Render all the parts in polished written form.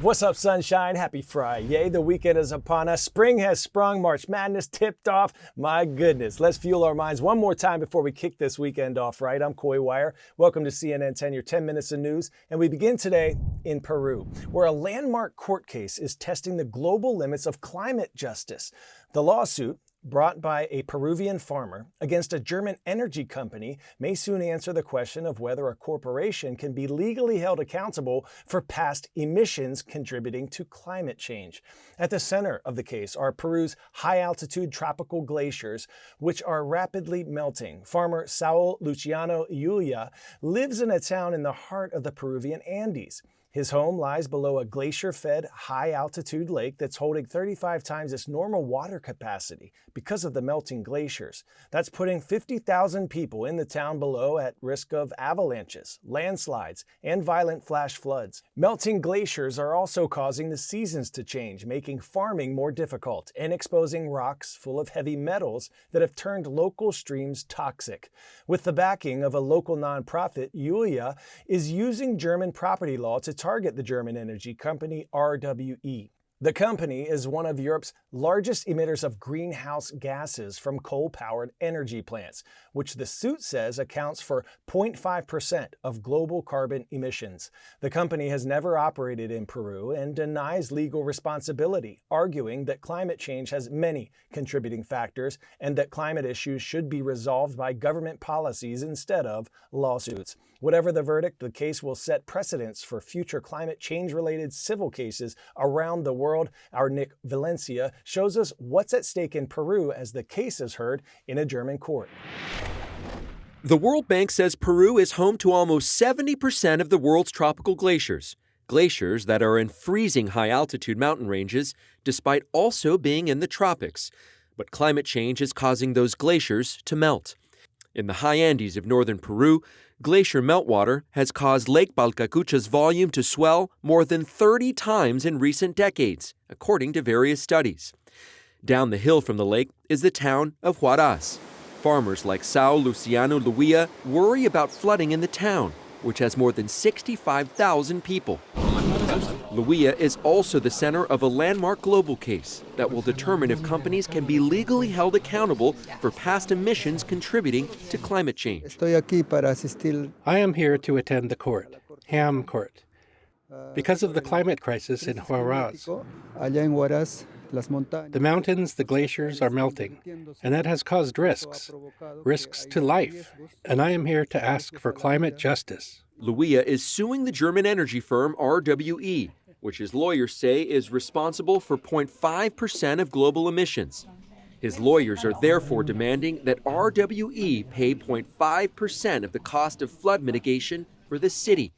What's up, sunshine? Happy Friday. The weekend is upon us. Spring has sprung. March Madness tipped off. My goodness. Let's fuel our minds one more time before we kick this weekend off, right? I'm Coy Wire. Welcome to CNN 10, your 10 minutes of news. And we begin today in Peru, where a landmark court case is testing the global limits of climate justice. The lawsuit, brought by a Peruvian farmer against a German energy company, may soon answer the question of whether a corporation can be legally held accountable for past emissions contributing to climate change. At the center of the case are Peru's high-altitude tropical glaciers, which are rapidly melting. Farmer Saul Luciano Yulia lives in a town in the heart of the Peruvian Andes. His home lies below a glacier-fed, high-altitude lake that's holding 35 times its normal water capacity because of the melting glaciers. That's putting 50,000 people in the town below at risk of avalanches, landslides, and violent flash floods. Melting glaciers are also causing the seasons to change, making farming more difficult and exposing rocks full of heavy metals that have turned local streams toxic. With the backing of a local nonprofit, Yulia is using German property law to target the German energy company RWE. The company is one of Europe's largest emitters of greenhouse gases from coal-powered energy plants, which the suit says accounts for 0.5% of global carbon emissions. The company has never operated in Peru and denies legal responsibility, arguing that climate change has many contributing factors and that climate issues should be resolved by government policies instead of lawsuits. Whatever the verdict, the case will set precedents for future climate change-related civil cases around the world. Our Nick Valencia shows us what's at stake in Peru as the case is heard in a German court. The World Bank says Peru is home to almost 70% of the world's tropical glaciers. Glaciers that are in freezing high-altitude mountain ranges, despite also being in the tropics. But climate change is causing those glaciers to melt. In the high Andes of northern Peru, glacier meltwater has caused Lake Palcacucha's volume to swell more than 30 times in recent decades, according to various studies. Down the hill from the lake is the town of Huaraz. Farmers like Saul Luciano Luia worry about flooding in the town, which has more than 65,000 people. Luia is also the center of a landmark global case that will determine if companies can be legally held accountable for past emissions contributing to climate change. I am here to attend the court, Ham Court, because of the climate crisis in Huaraz. The mountains, the glaciers are melting, and that has caused risks to life, and I am here to ask for climate justice. Luia is suing the German energy firm RWE, which his lawyers say is responsible for 0.5% of global emissions. His lawyers are therefore demanding that RWE pay 0.5% of the cost of flood mitigation for the city.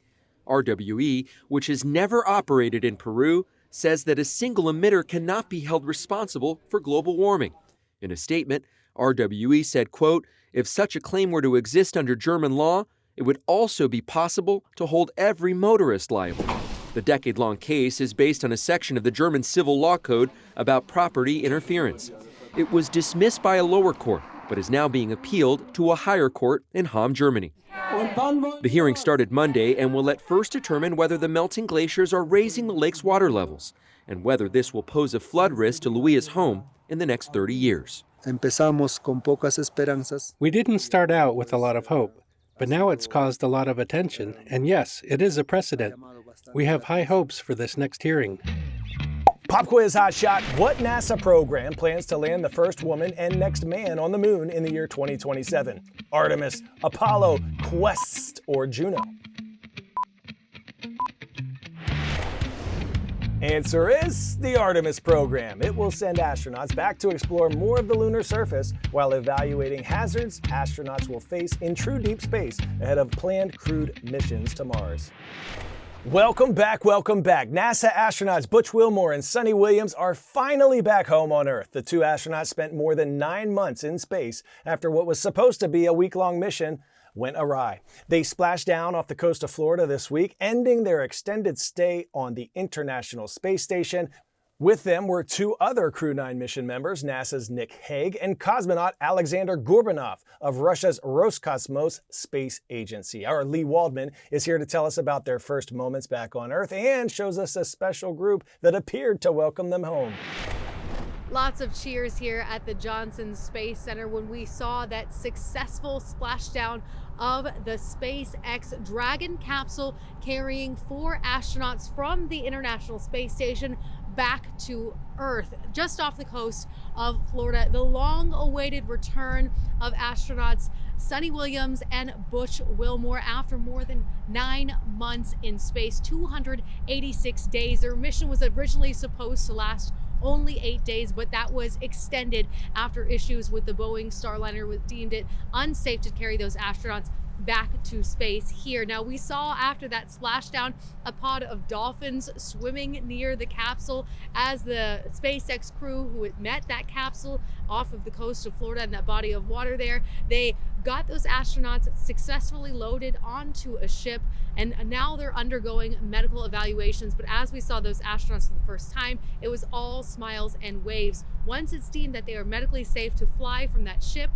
RWE, which has never operated in Peru, says that a single emitter cannot be held responsible for global warming. In a statement, RWE said, quote, "If such a claim were to exist under German law, it would also be possible to hold every motorist liable." The decade-long case is based on a section of the German Civil Law Code about property interference. It was dismissed by a lower court, but is now being appealed to a higher court in Hamm, Germany. The hearing started Monday and will at first determine whether the melting glaciers are raising the lake's water levels and whether this will pose a flood risk to Luia's home in the next 30 years. We didn't start out with a lot of hope, but now it's caused a lot of attention, and yes, it is a precedent. We have high hopes for this next hearing. Pop quiz hot shot. What NASA program plans to land the first woman and next man on the moon in the year 2027? Artemis, Apollo, Quest, or Juno? Answer is the Artemis program. It will send astronauts back to explore more of the lunar surface while evaluating hazards astronauts will face in true deep space ahead of planned crewed missions to Mars. Welcome back, welcome back. NASA astronauts Butch Wilmore and Sunny Williams are finally back home on Earth. The two astronauts spent more than 9 months in space after what was supposed to be a week-long mission went awry. They splashed down off the coast of Florida this week, ending their extended stay on the International Space Station. With them were two other Crew 9 mission members, NASA's Nick Hague and cosmonaut Alexander Gorbanov of Russia's Roscosmos Space Agency. Our Lee Waldman is here to tell us about their first moments back on Earth and shows us a special group that appeared to welcome them home. Lots of cheers here at the Johnson Space Center when we saw that successful splashdown of the SpaceX Dragon capsule carrying 4 astronauts from the International Space Station back to Earth, just off the coast of Florida. The long-awaited return of astronauts Sunny Williams and Butch Wilmore after more than 9 months in space, 286 days. Their mission was originally supposed to last only 8 days, but that was extended after issues with the Boeing Starliner, which deemed it unsafe to carry those astronauts back to space here. Now, we saw after that splashdown a pod of dolphins swimming near the capsule as the SpaceX crew who had met that capsule off of the coast of Florida in that body of water there, they got those astronauts successfully loaded onto a ship, and now they're undergoing medical evaluations. But as we saw those astronauts for the first time, it was all smiles and waves. Once it's deemed that they are medically safe to fly from that ship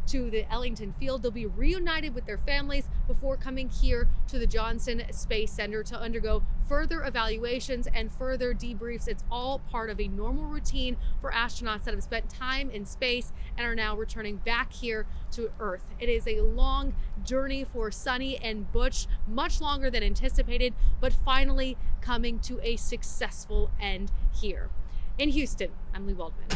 to the Ellington field, they'll be reunited with their families before coming here to the Johnson Space Center to undergo further evaluations and further debriefs. It's all part of a normal routine for astronauts that have spent time in space and are now returning back here to Earth. It is a long journey for Sunny and Butch, much longer than anticipated, but finally coming to a successful end here. In Houston, I'm Lee Waldman.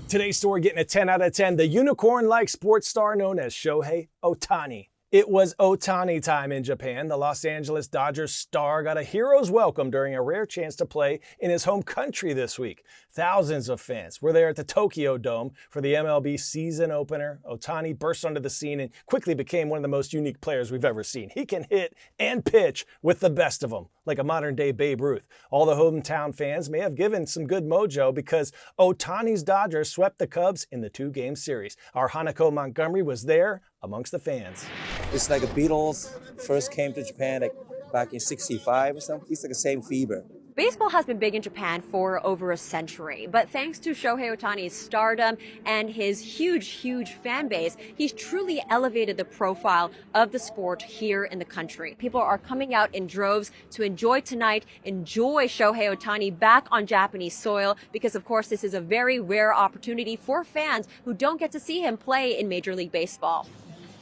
Today's story getting a 10 out of 10, the unicorn-like sports star known as Shohei Ohtani. It was Ohtani time in Japan. The Los Angeles Dodgers star got a hero's welcome during a rare chance to play in his home country this week. Thousands of fans were there at the Tokyo Dome for the MLB season opener. Ohtani burst onto the scene and quickly became one of the most unique players we've ever seen. He can hit and pitch with the best of them, like a modern-day Babe Ruth. All the hometown fans may have given some good mojo because Ohtani's Dodgers swept the Cubs in the 2-game series. Our Hanako Montgomery was there amongst the fans. It's like the Beatles first came to Japan back in '65 or something. It's like the same fever. Baseball has been big in Japan for over a century, but thanks to Shohei Ohtani's stardom and his huge fan base, he's truly elevated the profile of the sport here in the country. People are coming out in droves to enjoy tonight, enjoy Shohei Ohtani back on Japanese soil, because of course this is a very rare opportunity for fans who don't get to see him play in Major League Baseball.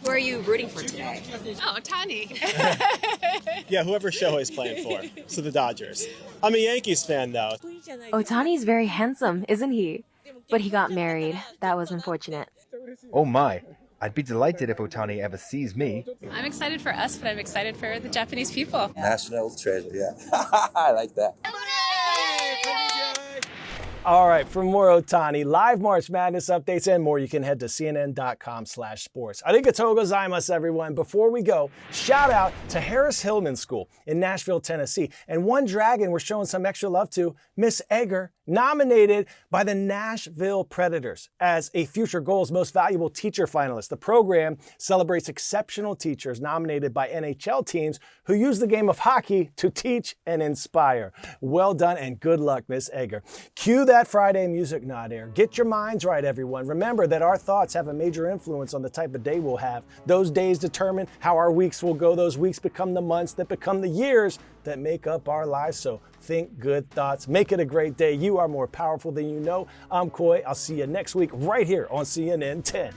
Who are you rooting for today? Oh, Ohtani. Yeah, whoever Shohei's playing for. So the Dodgers. I'm a Yankees fan, though. Ohtani's very handsome, isn't he? But he got married. That was unfortunate. Oh my. I'd be delighted if Ohtani ever sees me. I'm excited for us, but I'm excited for the Japanese people. National treasure, yeah. I like that. All right, for more Ohtani, live March Madness updates and more, you can head to cnn.com/sports. Arigatou gozaimasu, everyone. Before we go, shout out to Harris Hillman School in Nashville, Tennessee. And one dragon we're showing some extra love to, Miss Egger, nominated by the Nashville Predators as a Future Goals Most Valuable Teacher finalist. The program celebrates exceptional teachers nominated by NHL teams who use the game of hockey to teach and inspire. Well done and good luck, Miss Egger. Cue that Friday music nod air. Get your minds right, everyone. Remember that our thoughts have a major influence on the type of day we'll have. Those days determine how our weeks will go. Those weeks become the months that become the years that make up our lives. So think good thoughts. Make it a great day. You are more powerful than you know. I'm Coy. I'll see you next week right here on CNN 10.